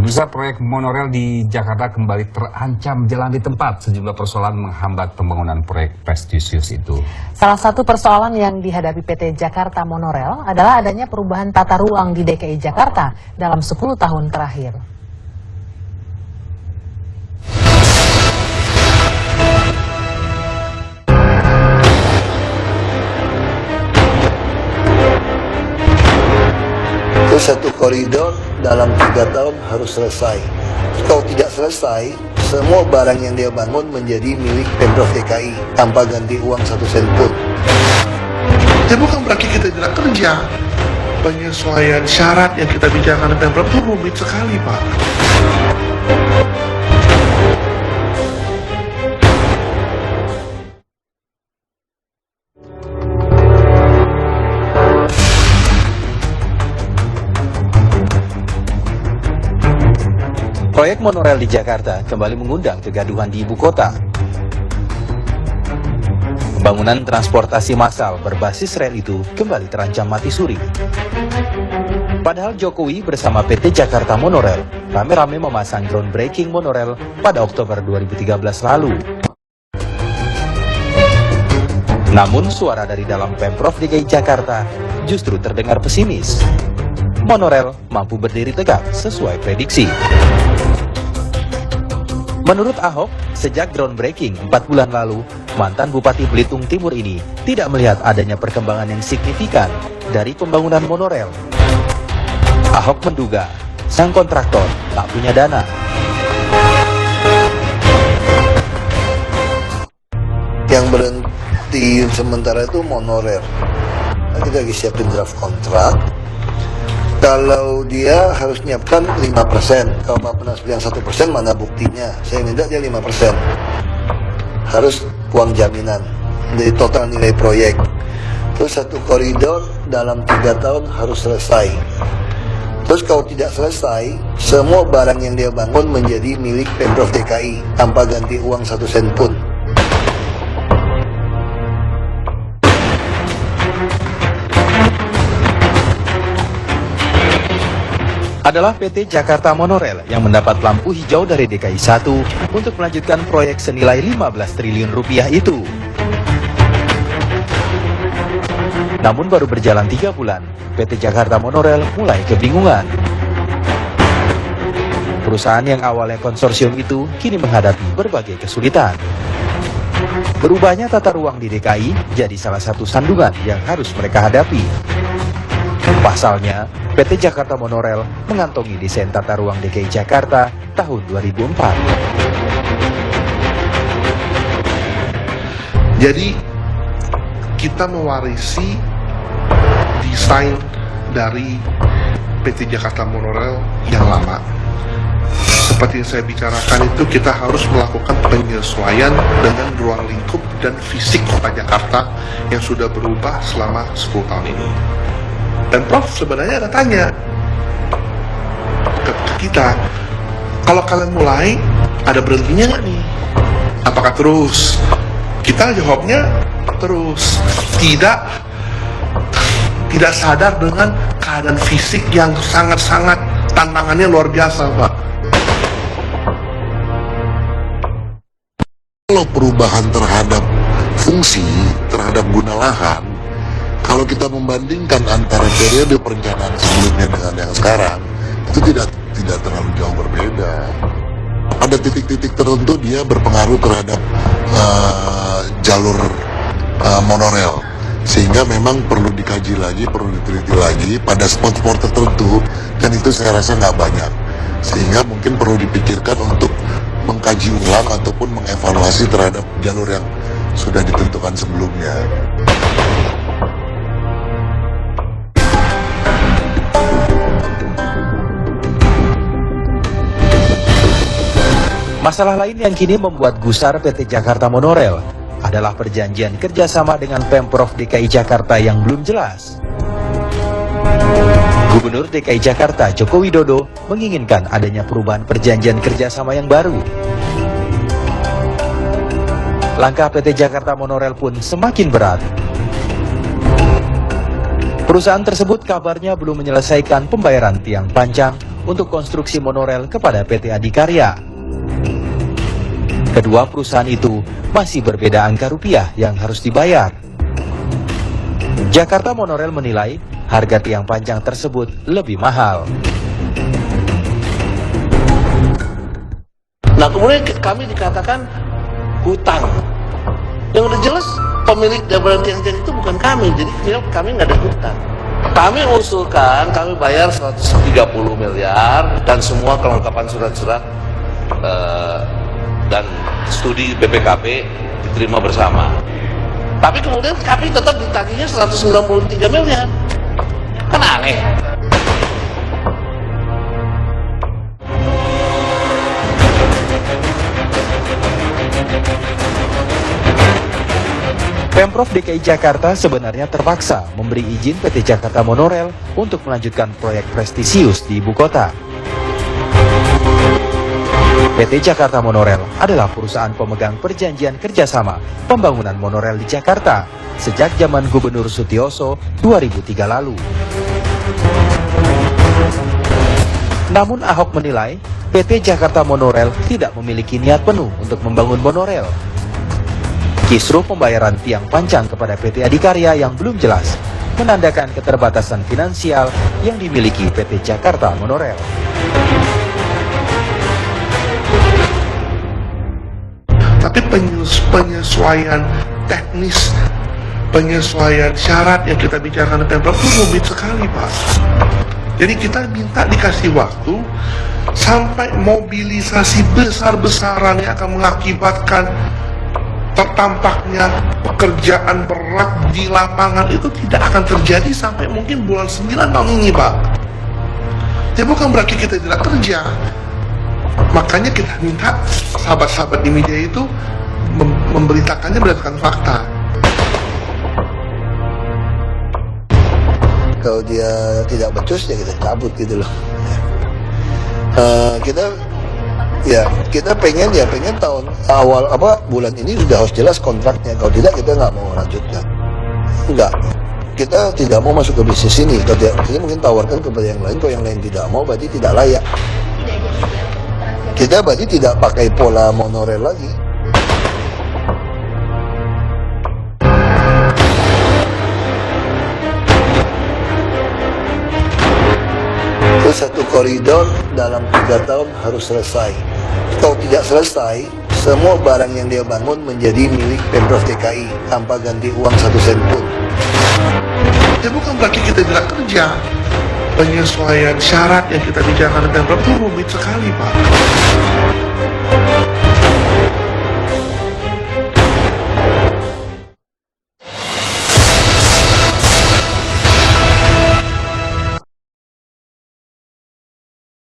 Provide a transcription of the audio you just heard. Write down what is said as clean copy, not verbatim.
Pemirsa, proyek monorail di Jakarta kembali terancam jalan di tempat. Sejumlah persoalan menghambat pembangunan proyek prestisius itu. Salah satu persoalan yang dihadapi PT Jakarta Monorail adalah adanya perubahan tata ruang di DKI Jakarta dalam 10 tahun terakhir. Satu koridor dalam 3 tahun harus selesai. Kalau tidak selesai, semua barang yang dia bangun menjadi milik Pemprov DKI tanpa ganti uang 1 sen pun. Ya bukan berarti kita tidak kerja. Penyesuaian syarat yang kita bicarakan dengan Pemprov itu rumit sekali, Pak. Proyek monorail di Jakarta kembali mengundang kegaduhan di ibu kota. Pembangunan transportasi massal berbasis rel itu kembali terancam mati suri. Padahal Jokowi bersama PT Jakarta Monorail rame-rame memasang groundbreaking monorail pada Oktober 2013 lalu. Namun suara dari dalam Pemprov DKI Jakarta justru terdengar pesimis. Monorail mampu berdiri tegak sesuai prediksi. Menurut Ahok, sejak groundbreaking 4 bulan lalu, mantan Bupati Belitung Timur ini tidak melihat adanya perkembangan yang signifikan dari pembangunan monorail. Ahok menduga sang kontraktor tak punya dana. Yang berhenti sementara itu monorail. Kita lagi siapin draft kontrak. Kalau dia harus nyiapkan 5%, kalau Pak Penas bilang 1%, mana buktinya? Saya minta dia 5%. Harus uang jaminan dari total nilai proyek. Terus satu koridor dalam 3 tahun harus selesai. Terus kalau tidak selesai, semua barang yang dia bangun menjadi milik Pemprov DKI tanpa ganti uang 1 sen pun. Adalah PT Jakarta Monorail yang mendapat lampu hijau dari DKI 1 untuk melanjutkan proyek senilai 15 triliun rupiah itu. Namun baru berjalan 3 bulan, PT Jakarta Monorail mulai kebingungan. Perusahaan yang awalnya konsorsium itu kini menghadapi berbagai kesulitan. Berubahnya tata ruang di DKI jadi salah satu sandungan yang harus mereka hadapi. Pasalnya, PT Jakarta Monorail mengantongi desain tata ruang DKI Jakarta tahun 2004. Jadi, kita mewarisi desain dari PT Jakarta Monorail yang lama. Seperti yang saya bicarakan itu, kita harus melakukan penyesuaian dengan ruang lingkup dan fisik kota Jakarta yang sudah berubah selama 10 tahun ini. Dan Prof sebenarnya ada tanya ke kita, kalau kalian mulai, ada berhentinya nggak nih? Apakah terus? Kita jawabnya terus. Tidak sadar dengan keadaan fisik yang sangat-sangat tantangannya luar biasa, Pak. Kalau perubahan terhadap fungsi, terhadap guna lahan, kalau kita membandingkan antara periode perencanaan sebelumnya dengan yang sekarang, itu tidak terlalu jauh berbeda. Pada titik-titik tertentu dia berpengaruh terhadap jalur monorail, sehingga memang perlu dikaji lagi, perlu diteliti lagi pada spot-spot tertentu, dan itu saya rasa nggak banyak. Sehingga mungkin perlu dipikirkan untuk mengkaji ulang ataupun mengevaluasi terhadap jalur yang sudah ditentukan sebelumnya. Masalah lain yang kini membuat gusar PT Jakarta Monorail adalah perjanjian kerjasama dengan Pemprov DKI Jakarta yang belum jelas. Gubernur DKI Jakarta Joko Widodo menginginkan adanya perubahan perjanjian kerjasama yang baru. Langkah PT Jakarta Monorail pun semakin berat. Perusahaan tersebut kabarnya belum menyelesaikan pembayaran tiang panjang untuk konstruksi monorel kepada PT Adikarya. Kedua perusahaan itu masih berbeda angka rupiah yang harus dibayar. Jakarta Monorail menilai harga tiang panjang tersebut lebih mahal. Nah kemudian kami dikatakan hutang. Yang udah jelas pemilik daripada tiang-tiang itu bukan kami, jadi kami nggak ada hutang. Kami usulkan, kami bayar 130 miliar dan semua kelengkapan surat-surat dan studi BPKP diterima bersama. Tapi kemudian kami tetap ditagihnya 193 miliar. Kan aneh. Pemprov DKI Jakarta sebenarnya terpaksa memberi izin PT Jakarta Monorail untuk melanjutkan proyek prestisius di ibu kota. PT Jakarta Monorail adalah perusahaan pemegang perjanjian kerjasama pembangunan monorail di Jakarta sejak zaman Gubernur Sutioso 2003 lalu. Namun Ahok menilai PT Jakarta Monorail tidak memiliki niat penuh untuk membangun monorail. Kisruh pembayaran tiang panjang kepada PT Adikarya yang belum jelas menandakan keterbatasan finansial yang dimiliki PT Jakarta Monorail. Tapi penyesuaian teknis, penyesuaian syarat yang kita bicarakan dengan Pemprov itu rumit sekali, Pak. Jadi kita minta dikasih waktu sampai mobilisasi besar-besaran yang akan mengakibatkan tertampaknya pekerjaan berat di lapangan itu tidak akan terjadi sampai mungkin bulan 9 tahun ini, Pak. Ya bukan berarti kita tidak kerja. Makanya kita minta sahabat-sahabat di media itu memberitakannya berdasarkan fakta. Kalau dia tidak becus ya kita cabut gitu loh. Kita pengen tahun awal bulan ini sudah harus jelas kontraknya. Kalau tidak kita nggak mau lanjutkan. Enggak. Kita tidak mau masuk ke bisnis ini. Kita mungkin tawarkan kepada yang lain. Kalau yang lain tidak mau berarti tidak layak. Kita berarti tidak pakai pola monorail lagi. Terus satu koridor dalam 3 tahun harus selesai. Kalau tidak selesai, semua barang yang dia bangun menjadi milik Pemprov DKI tanpa ganti uang 1 sen pun. Ya bukan berarti kita tidak kerja. Penyesuaian syarat yang kita bicarakan dengan Pemprov itu rumit sekali, Pak.